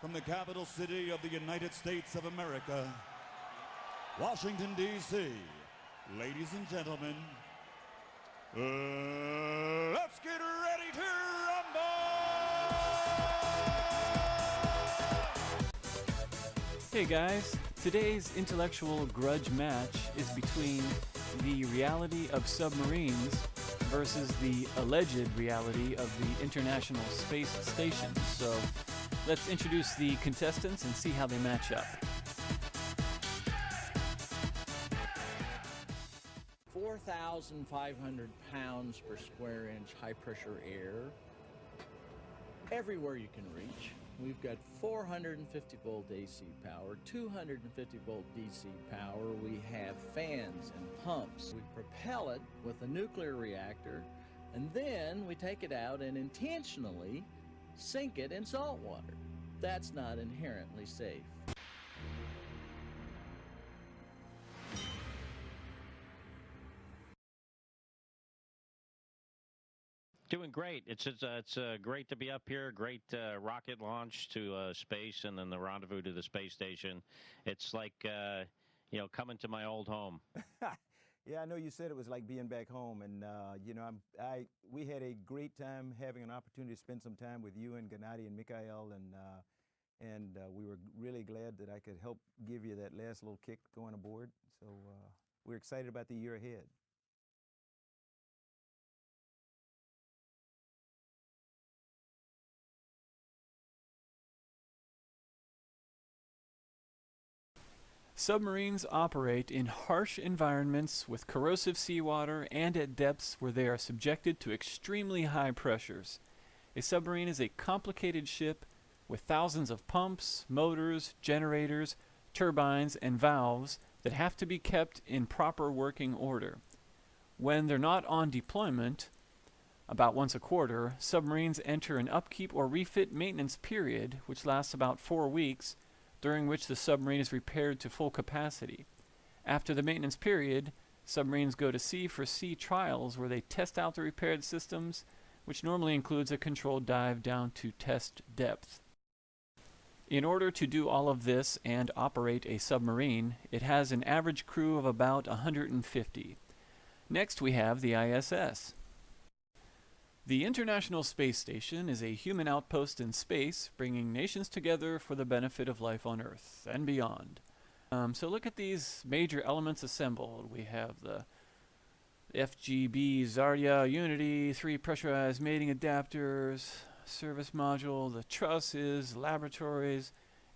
From the capital city of the United States of America, Washington, D.C., ladies and gentlemen, let's get ready to rumble! Hey guys, today's intellectual grudge match is between the reality of submarines versus the alleged reality of the International Space Station. So let's introduce the contestants and see how they match up. 4,500 pounds per square inch high pressure air everywhere you can reach. We've got 450 volt AC power, 250 volt DC power. We have fans and pumps. We propel it with a nuclear reactor, and then we take it out and intentionally sink it in salt water. That's not inherently safe. Doing great. It's great to be up here. Great rocket launch to space, and then the rendezvous to the space station. It's like coming to my old home. Yeah, I know you said it was like being back home, and we had a great time having an opportunity to spend some time with you and Gennady and Mikhail, and we were really glad that I could help give you that last little kick going aboard. So we're excited about the year ahead. Submarines operate in harsh environments with corrosive seawater and at depths where they are subjected to extremely high pressures. A submarine is a complicated ship with thousands of pumps, motors, generators, turbines, and valves that have to be kept in proper working order. When they're not on deployment, about once a quarter, submarines enter an upkeep or refit maintenance period, which lasts about 4 weeks, during which the submarine is repaired to full capacity. After the maintenance period, submarines go to sea for sea trials where they test out the repaired systems, which normally includes a controlled dive down to test depth. In order to do all of this and operate a submarine, it has an average crew of about 150. Next we have the ISS. The International Space Station is a human outpost in space, bringing nations together for the benefit of life on Earth and beyond. So look at these major elements assembled. We have the FGB Zarya Unity, 3 pressurized mating adapters, service module, the trusses, laboratories,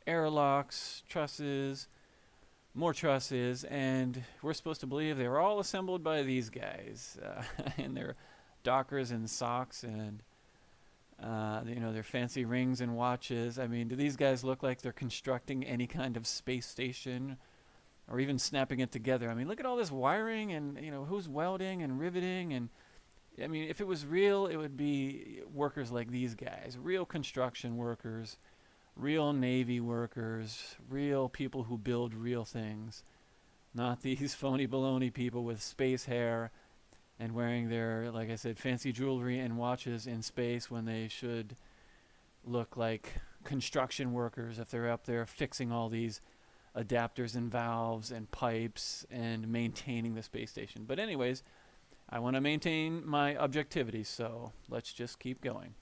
airlocks, trusses, more trusses, and we're supposed to believe they were all assembled by these guys. And they're dockers and socks and their fancy rings and watches. I mean, do these guys look like they're constructing any kind of space station or even snapping it together? I mean, look at all this wiring and who's welding and riveting, and I mean, if it was real, it would be workers like these guys, real construction workers, real Navy workers, real people who build real things, not these phony baloney people with space hair and wearing their, like I said, fancy jewelry and watches in space when they should look like construction workers if they're up there fixing all these adapters and valves and pipes and maintaining the space station. But anyways, I want to maintain my objectivity, so let's just keep going.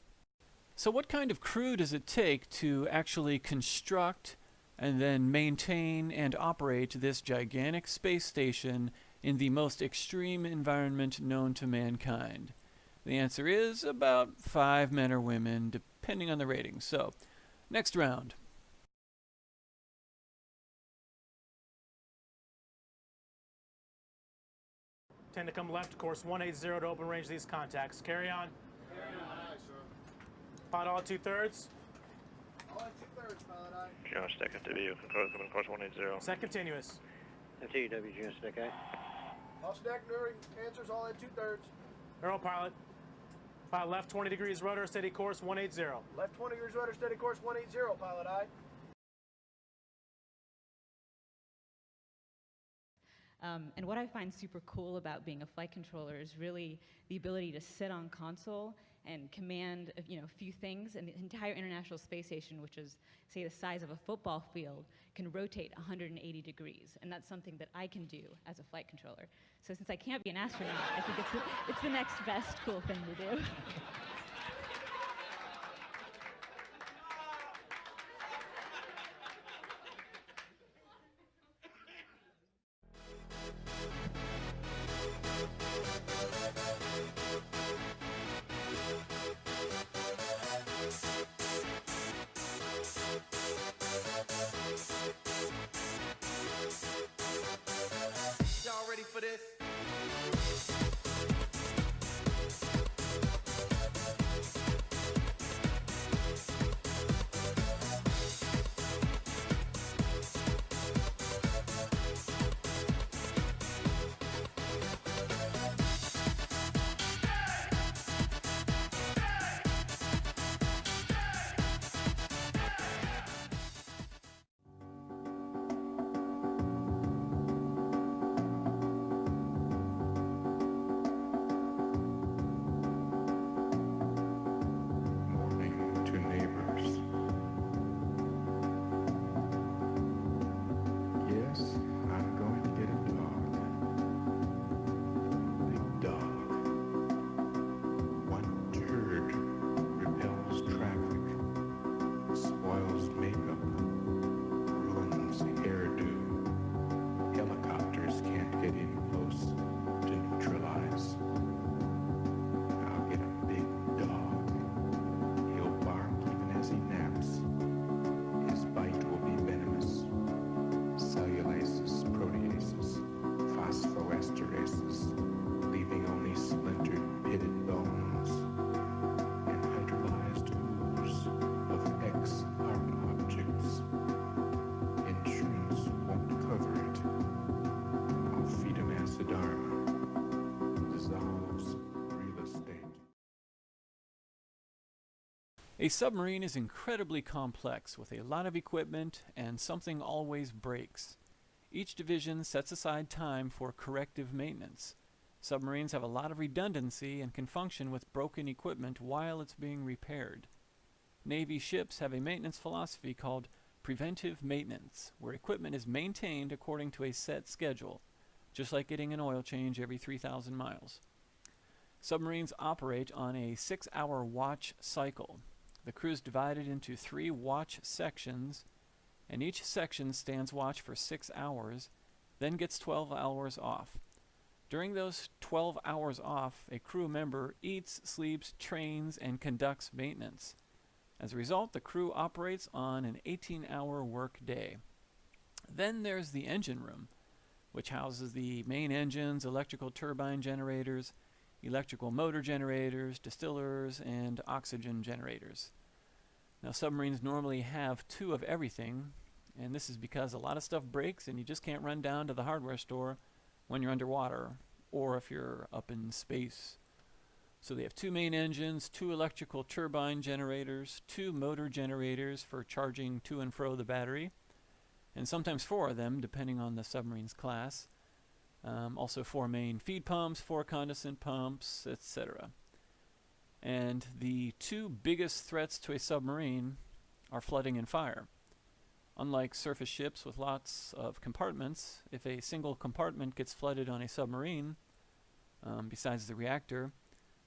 So what kind of crew does it take to actually construct and then maintain and operate this gigantic space station in the most extreme environment known to mankind? The answer is about 5 men or women, depending on the rating. So, next round. Tend to come left, course 180 to open range these contacts. Carry on. Carry on. Aye, sir. Pilot all 2/3. All at 2/3, pilot aye. General stick to view, control coming course 180. Set continuous. FTW, general stick, aye. Off deck, during answers all at 2/3. Aero pilot. Pilot left 20 degrees rudder, steady course 180. Left 20 degrees rudder, steady course 180, pilot aye. And what I find super cool about being a flight controller is really the ability to sit on console and command of, a few things, and the entire International Space Station, which is, say, the size of a football field, can rotate 180 degrees, and that's something that I can do as a flight controller. So since I can't be an astronaut, I think it's the next best cool thing to do. Y'all ready for this? Morning to neighbors. Yes, I'm going to get a dog. Big dog. One turd repels traffic, spoils makeup, ruins hairdo. Helicopters can't get in close to neutralize. I'll get a big dog. He'll bark even as he naps. His bite will be venomous. Cellulases, proteases, phosphoresterases, leaving only splintered, pitted bones and hydrolyzed ooze of ex-art objects. Insurance won't cover it. I'll feed him acidarma. Dissolves real estate. A submarine is incredibly complex with a lot of equipment, and something always breaks. Each division sets aside time for corrective maintenance. Submarines have a lot of redundancy and can function with broken equipment while it's being repaired. Navy ships have a maintenance philosophy called preventive maintenance, where equipment is maintained according to a set schedule, just like getting an oil change every 3,000 miles. Submarines operate on a 6-hour watch cycle. The crew is divided into 3 watch sections, and each section stands watch for 6 hours, then gets 12 hours off. During those 12 hours off, a crew member eats, sleeps, trains, and conducts maintenance. As a result, the crew operates on an 18-hour work day. Then there's the engine room, which houses the main engines, electrical turbine generators, electrical motor generators, distillers, and oxygen generators. Now, submarines normally have 2 of everything, and this is because a lot of stuff breaks and you just can't run down to the hardware store when you're underwater or if you're up in space. So they have 2 main engines, 2 electrical turbine generators, 2 motor generators for charging to and fro the battery, and sometimes 4 of them depending on the submarine's class. Also 4 main feed pumps, 4 condensate pumps, etc. And the 2 biggest threats to a submarine are flooding and fire. Unlike surface ships with lots of compartments, if a single compartment gets flooded on a submarine, besides the reactor,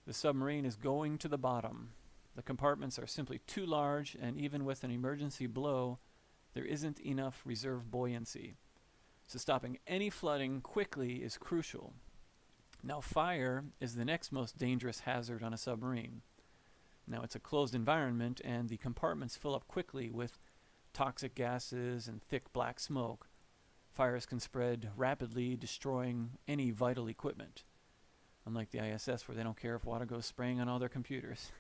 the submarine is going to the bottom. The compartments are simply too large, and even with an emergency blow, there isn't enough reserve buoyancy. So stopping any flooding quickly is crucial. Now, fire is the next most dangerous hazard on a submarine. Now, it's a closed environment, and the compartments fill up quickly with toxic gases and thick black smoke. Fires can spread rapidly, destroying any vital equipment. Unlike the ISS, where they don't care if water goes spraying on all their computers.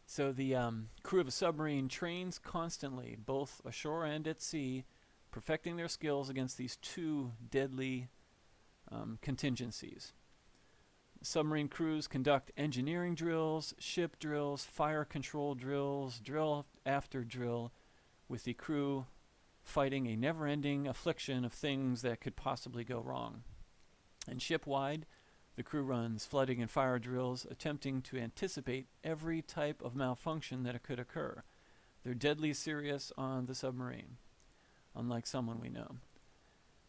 So the crew of a submarine trains constantly, both ashore and at sea, perfecting their skills against these 2 deadly contingencies. Submarine crews conduct engineering drills, ship drills, fire control drills, drill after drill, with the crew fighting a never-ending affliction of things that could possibly go wrong. And ship-wide, The crew runs flooding and fire drills, attempting to anticipate every type of malfunction that could occur. They're deadly serious on the submarine, unlike someone we know.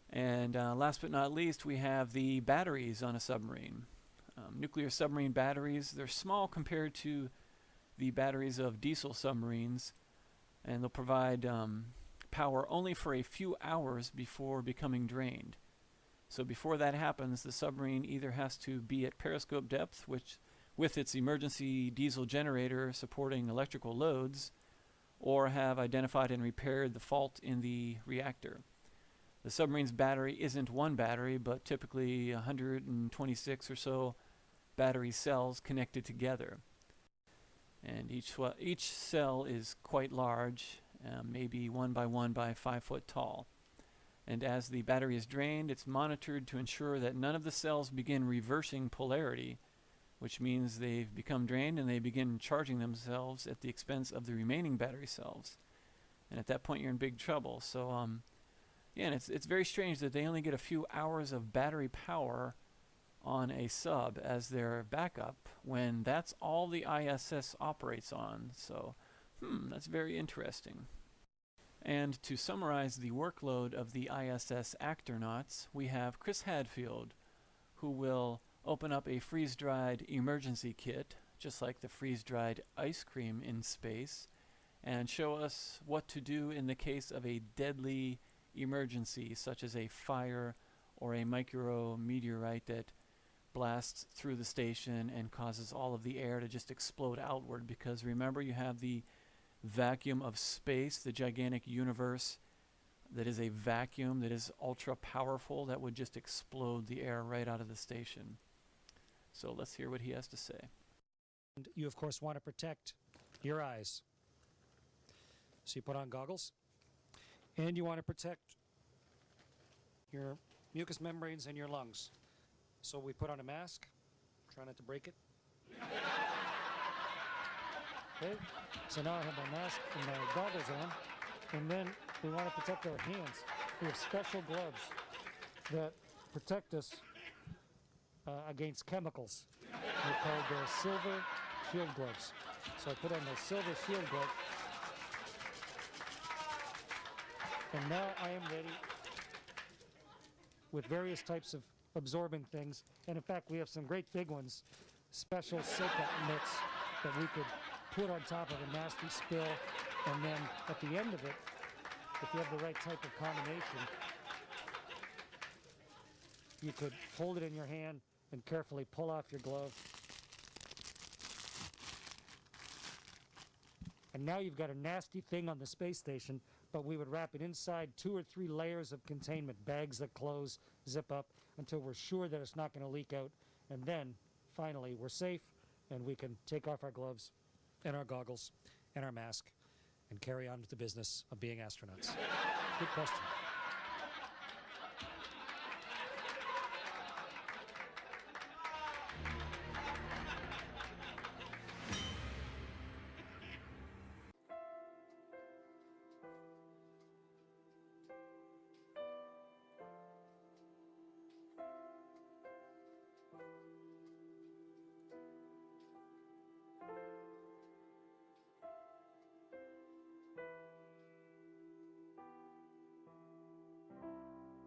And last but not least, we have the batteries on a submarine. Nuclear submarine batteries, they're small compared to the batteries of diesel submarines, and they'll provide power only for a few hours before becoming drained. So before that happens, the submarine either has to be at periscope depth, which with its emergency diesel generator supporting electrical loads, or have identified and repaired the fault in the reactor. The submarine's battery isn't one battery, but typically 126 or so battery cells connected together. And each cell is quite large, maybe 1 by 1 by 5 foot tall. And as the battery is drained, it's monitored to ensure that none of the cells begin reversing polarity, which means they've become drained and they begin charging themselves at the expense of the remaining battery cells. And at that point, you're in big trouble. So, yeah, and it's very strange that they only get a few hours of battery power on a sub as their backup when that's all the ISS operates on. So, that's very interesting. And to summarize the workload of the ISS astronauts, we have Chris Hadfield, who will open up a freeze-dried emergency kit, just like the freeze-dried ice cream in space, and show us what to do in the case of a deadly emergency, such as a fire or a micrometeorite that blasts through the station and causes all of the air to just explode outward, because remember, you have the vacuum of space, the gigantic universe that is a vacuum that is ultra powerful that would just explode the air right out of the station. So let's hear what he has to say. And you of course want to protect your eyes. So you put on goggles, and you want to protect your mucous membranes and your lungs. So we put on a mask, try not to break it. Okay, so now I have my mask and my goggles on, and then we want to protect our hands. We have special gloves that protect us against chemicals. They're called silver shield gloves. So I put on my silver shield glove, and now I am ready with various types of absorbing things. And in fact, we have some great big ones, special soak-up mitts that we could put on top of a nasty spill, and then at the end of it, if you have the right type of combination, you could hold it in your hand and carefully pull off your glove. And now you've got a nasty thing on the space station, but we would wrap it inside 2 or 3 layers of containment, bags that close, zip up, until we're sure that it's not going to leak out. And then, finally, we're safe, and we can take off our gloves and our goggles and our mask and carry on with the business of being astronauts. Good question.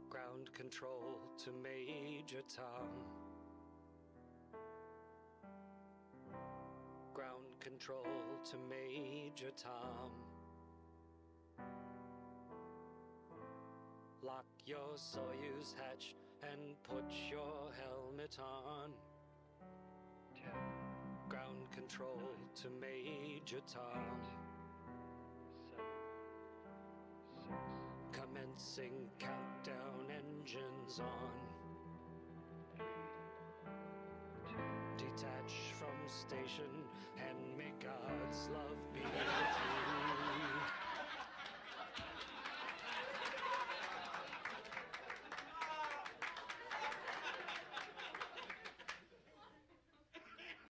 Ground control to Major Tom. Ground control to Major Tom. Lock your Soyuz hatch and put your helmet on. 10. Ground control 9, to Major Tom. 7, 6. Commencing countdown, engines on. 3, 2. Detach from station and may God's love